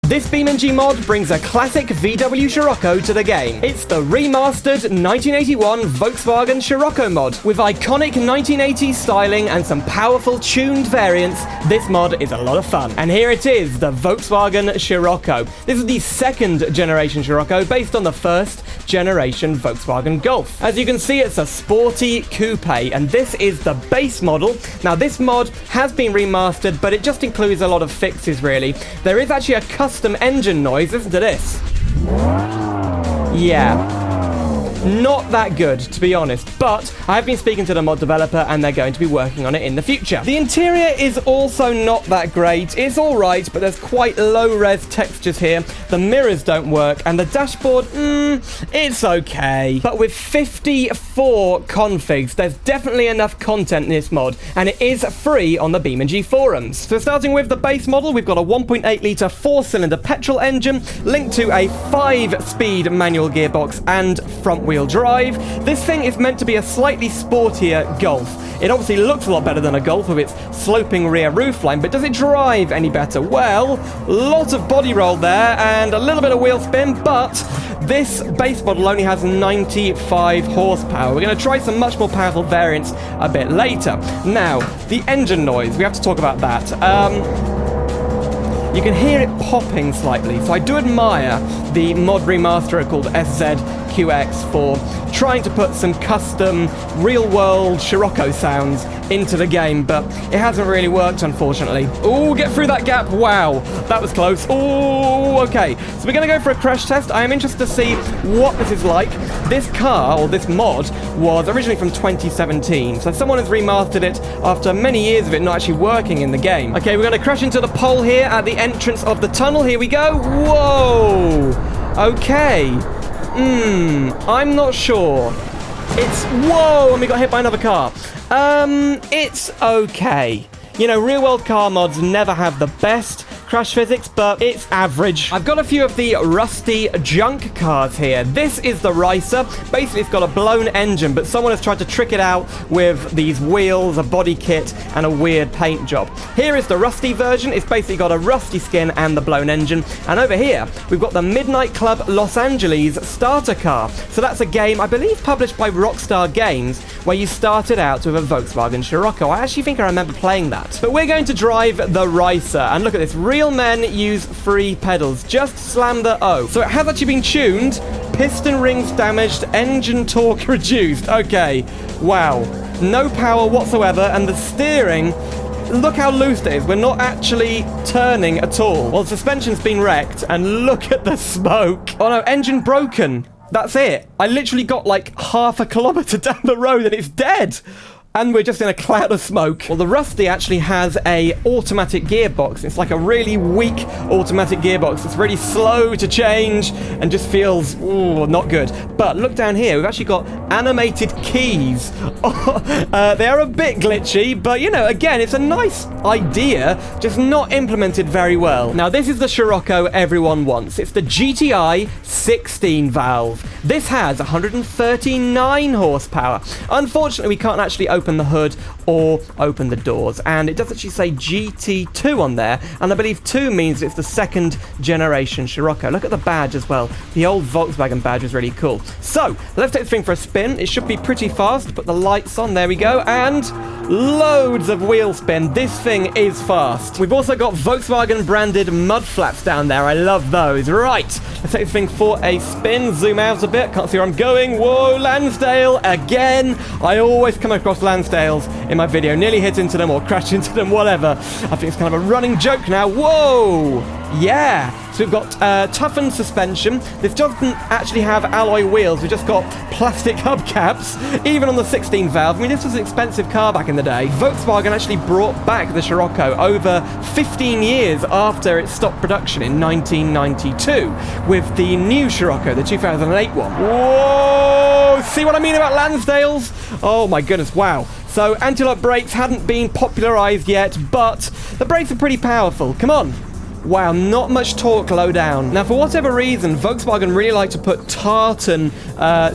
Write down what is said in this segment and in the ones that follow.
This BeamNG mod brings a classic VW Scirocco to the game. It's the remastered 1981 Volkswagen Scirocco mod. With iconic 1980s styling and some powerful tuned variants, this mod is a lot of fun. And here it is, the Volkswagen Scirocco. This is the second generation Scirocco based on the first generation Volkswagen Golf. As you can see, it's a sporty coupe, and this is the base model. Now, this mod has been remastered, but it just includes a lot of fixes, really. There is actually a custom engine noise. Listen to this. Yeah. Not that good, to be honest, but I have been speaking to the mod developer and they're going to be working on it in the future. The interior is also not that great. It's alright, but there's quite low-res textures here. The mirrors don't work, and the dashboard, it's okay. But with 54 configs, there's definitely enough content in this mod, and it is free on the BeamNG forums. So starting with the base model, we've got a 1.8-litre 4-cylinder petrol engine linked to a 5-speed manual gearbox and front-wheel drive. This thing is meant to be a slightly sportier Golf. It obviously looks a lot better than a Golf with its sloping rear roofline, but does it drive any better? Well, lots of body roll there and a little bit of wheel spin, but this base model only has 95 horsepower. We're going to try some much more powerful variants a bit later. Now, the engine noise, we have to talk about that. You can hear it popping slightly, so I do admire the mod remasterer called SZQX for trying to put some custom real-world Scirocco sounds into the game, but it hasn't really worked, unfortunately. Ooh, get through that gap. Wow, that was close. Ooh, okay. So we're going to go for a crash test. I am interested to see what this is like. This car, or this mod, was originally from 2017, so someone has remastered it after many years of it not actually working in the game. Okay, we're going to crash into the pole here at the entrance of the tunnel. Here we go. Whoa. Okay. I'm not sure. It's... Whoa, and we got hit by another car. It's okay. You know, real-world car mods never have the best crash physics, but it's average. I've got a few of the rusty junk cars here. This is the Racer. Basically, it's got a blown engine, but someone has tried to trick it out with these wheels, a body kit, and a weird paint job. Here is the rusty version. It's basically got a rusty skin and the blown engine. And over here, we've got the Midnight Club Los Angeles starter car. So that's a game, I believe, published by Rockstar Games, where you started out with a Volkswagen Scirocco. I actually think I remember playing that. But we're going to drive the Racer, and look at this. Real men use free pedals. Just slam the O. So it has actually been tuned. Piston rings damaged. Engine torque reduced. Okay. Wow. No power whatsoever. And the steering, look how loose it is. We're not actually turning at all. Well, the suspension's been wrecked. And look at the smoke. Oh no, engine broken. That's it. I literally got like half a kilometer down the road and it's dead. And we're just in a cloud of smoke. Well, the Rusty actually has a automatic gearbox. It's like a really weak automatic gearbox. It's really slow to change and just feels not good. But look down here. We've actually got animated keys. They are a bit glitchy, but you know, again, it's a nice idea, just not implemented very well. Now, this is the Scirocco everyone wants. It's the GTi 16 valve. This has 139 horsepower. Unfortunately, we can't actually open the hood or open the doors, and it does actually say GT2 on there, and I believe 2 means it's the second generation Scirocco. Look at the badge as well. The old Volkswagen badge is really cool. So let's take this thing for a spin. It should be pretty fast. Put the lights on. There we go. And loads of wheel spin. This thing is fast. We've also got Volkswagen branded mud flaps down there. I love those. Right, let's take this thing for a spin. Zoom out a bit. Can't see where I'm going. Whoa, Lansdale again. I always come across Lansdales in my video, nearly hit into them or crash into them, whatever. I think it's kind of a running joke now. Whoa! Yeah! So we've got toughened suspension. This doesn't actually have alloy wheels. We've just got plastic hubcaps, even on the 16 valve. I mean, this was an expensive car back in the day. Volkswagen actually brought back the Scirocco over 15 years after it stopped production in 1992 with the new Scirocco, the 2008 one. Whoa! See what I mean about Lansdales? Oh my goodness, wow. So anti-lock brakes hadn't been popularized yet, but the brakes are pretty powerful. Come on. Wow, not much torque low down. Now, for whatever reason, Volkswagen really like to put tartan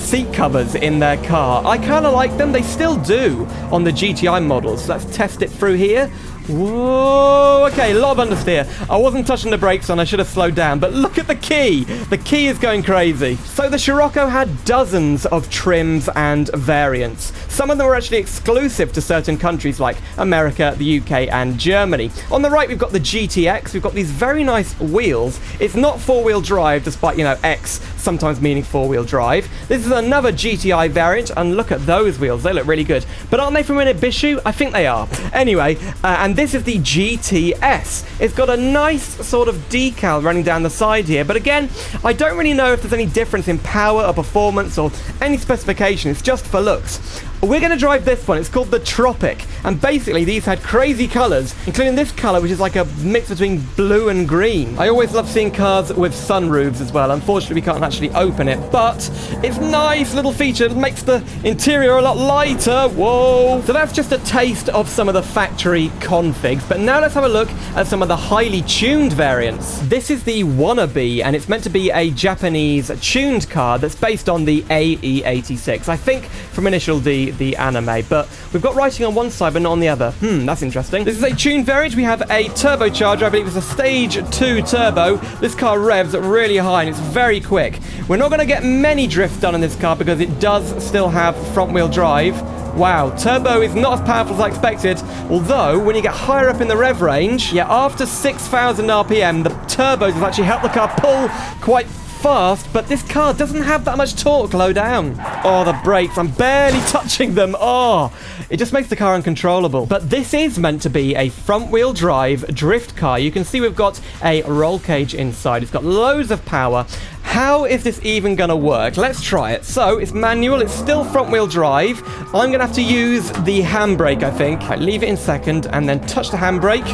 seat covers in their car. I kind of like them. They still do on the GTI models. So let's test it through here. Whoa, okay, a lot of understeer. I wasn't touching the brakes and I should have slowed down, but look at the key. The key is going crazy. So the Scirocco had dozens of trims and variants. Some of them were actually exclusive to certain countries like America, the UK, and Germany. On the right, we've got the GTX. We've got these very nice wheels. It's not four-wheel drive, despite, you know, X sometimes meaning four-wheel drive. This is another GTI variant, and look at those wheels. They look really good. But aren't they from Mitsubishi? I think they are. Anyway, and this is the GTS. It's got a nice sort of decal running down the side here, but again, I don't really know if there's any difference in power or performance or any specification. It's just for looks. We're going to drive this one. It's called the Tropic, and basically these had crazy colours, including this colour, which is like a mix between blue and green. I always love seeing cars with sunroofs as well. Unfortunately, we can't actually open it, but it's nice little feature. It makes the interior a lot lighter. Whoa! So that's just a taste of some of the factory configs, but now let's have a look at some of the highly tuned variants. This is the Wannabe, and it's meant to be a Japanese tuned car that's based on the AE86. I think from Initial D, the anime, but we've got writing on one side but not on the other. That's interesting. This is a tuned variant. We have a turbocharger. I believe it's a stage 2 turbo. This car revs really high and it's very quick. We're not going to get many drifts done in this car because it does still have front wheel drive. Wow, turbo is not as powerful as I expected, although when you get higher up in the rev range, yeah, after 6,000 RPM, the turbos have actually helped the car pull quite fast, but this car doesn't have that much torque low down. Oh, the brakes, I'm barely touching them. Oh, it just makes the car uncontrollable. But this is meant to be a front-wheel drive drift car. You can see we've got a roll cage inside. It's got loads of power. How is this even going to work? Let's try it. So, it's manual. It's still front-wheel drive. I'm going to have to use the handbrake, I think. Right, leave it in second and then touch the handbrake.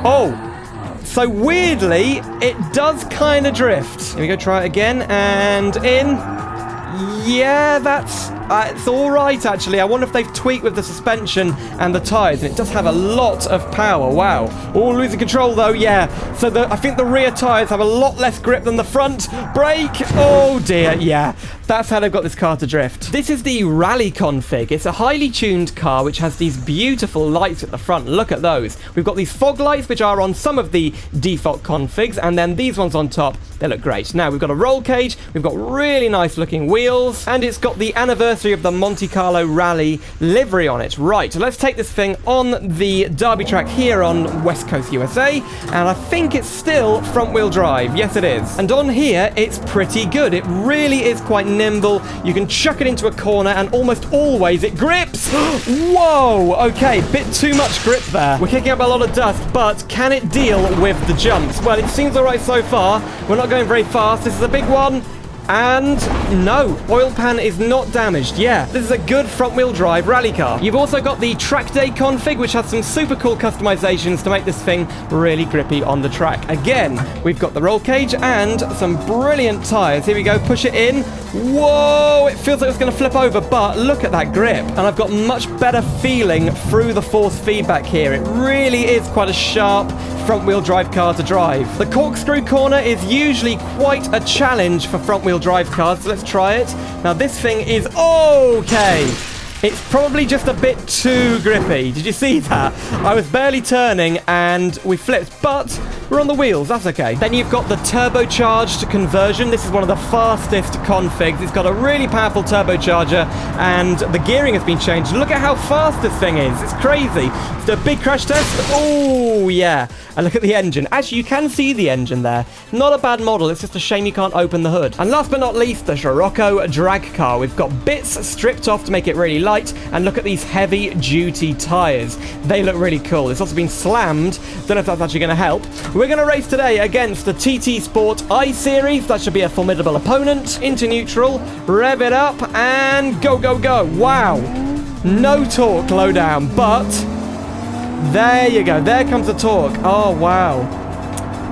Oh! So weirdly, it does kind of drift. Here we go, try it again, and in. Yeah, that's it's all right, actually. I wonder if they've tweaked with the suspension and the tyres, and it does have a lot of power. Wow. Oh, losing control, though, yeah. So I think the rear tyres have a lot less grip than the front. Brake. Oh, dear, yeah. That's how they've got this car to drift. This is the rally config. It's a highly tuned car which has these beautiful lights at the front. Look at those. We've got these fog lights which are on some of the default configs, and then these ones on top. They look great. Now, we've got a roll cage. We've got really nice looking wheels, and it's got the anniversary of the Monte Carlo Rally livery on it. Right, so let's take this thing on the Derby track here on West Coast, USA, and I think it's still front-wheel drive. Yes, it is. And on here, it's pretty good. It really is quite nimble. You can chuck it into a corner, and almost always it grips. Whoa! Okay, bit too much grip there. We're kicking up a lot of dust, but can it deal with the jumps? Well, it seems all right so far. We're not going very fast. This is a big one. And no, oil pan is not damaged. Yeah, this is a good front-wheel drive rally car. You've also got the track day config, which has some super cool customizations to make this thing really grippy on the track. Again, we've got the roll cage and some brilliant tires. Here we go, push it in. Whoa, it feels like it's going to flip over, but look at that grip. And I've got much better feeling through the force feedback here. It really is quite a sharp front-wheel drive car to drive. The corkscrew corner is usually quite a challenge for front-wheel drive cars, so let's try it. Now, this thing is okay. It's probably just a bit too grippy. Did you see that? I was barely turning and we flipped, but we're on the wheels. That's okay. Then you've got the turbocharged conversion. This is one of the fastest configs. It's got a really powerful turbocharger and the gearing has been changed. Look at how fast this thing is. It's crazy. It's a big crash test. Oh, yeah. And look at the engine. Actually, you can see the engine there. Not a bad model. It's just a shame you can't open the hood. And last but not least, the Scirocco drag car. We've got bits stripped off to make it really light. And look at these heavy-duty tires. They look really cool. It's also been slammed. Don't know if that's actually going to help. We're going to race today against the TT Sport I-Series. That should be a formidable opponent. Into neutral. Rev it up. And go, go, go. Wow. No torque low down, but there you go. There comes the torque. Oh, wow.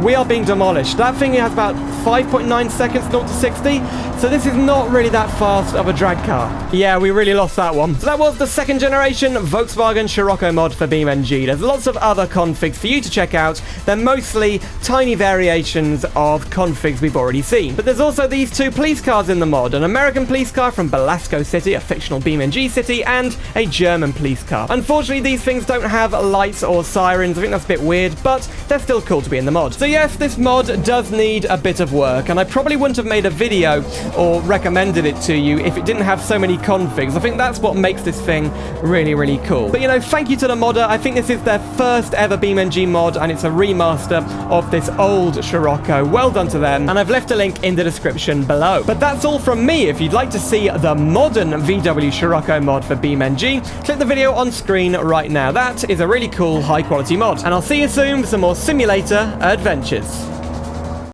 we are being demolished. That thing has about 5.9 seconds 0 to 60, so this is not really that fast of a drag car. Yeah, we really lost that one. So that was the second generation Volkswagen Scirocco mod for BeamNG. There's lots of other configs for you to check out. They're mostly tiny variations of configs we've already seen. But there's also these two police cars in the mod, an American police car from Belasco City, a fictional BeamNG city, and a German police car. Unfortunately, these things don't have lights or sirens. I think that's a bit weird, but they're still cool to be in the mod. So yes, this mod does need a bit of work, and I probably wouldn't have made a video or recommended it to you if it didn't have so many configs. I think that's what makes this thing really, really cool. But you know, thank you to the modder. I think this is their first ever BeamNG mod, and it's a remaster of this old Scirocco. Well done to them, and I've left a link in the description below. But that's all from me. If you'd like to see the modern VW Scirocco mod for BeamNG, click the video on screen right now. That is a really cool, high quality mod. And I'll see you soon for some more simulator adventures.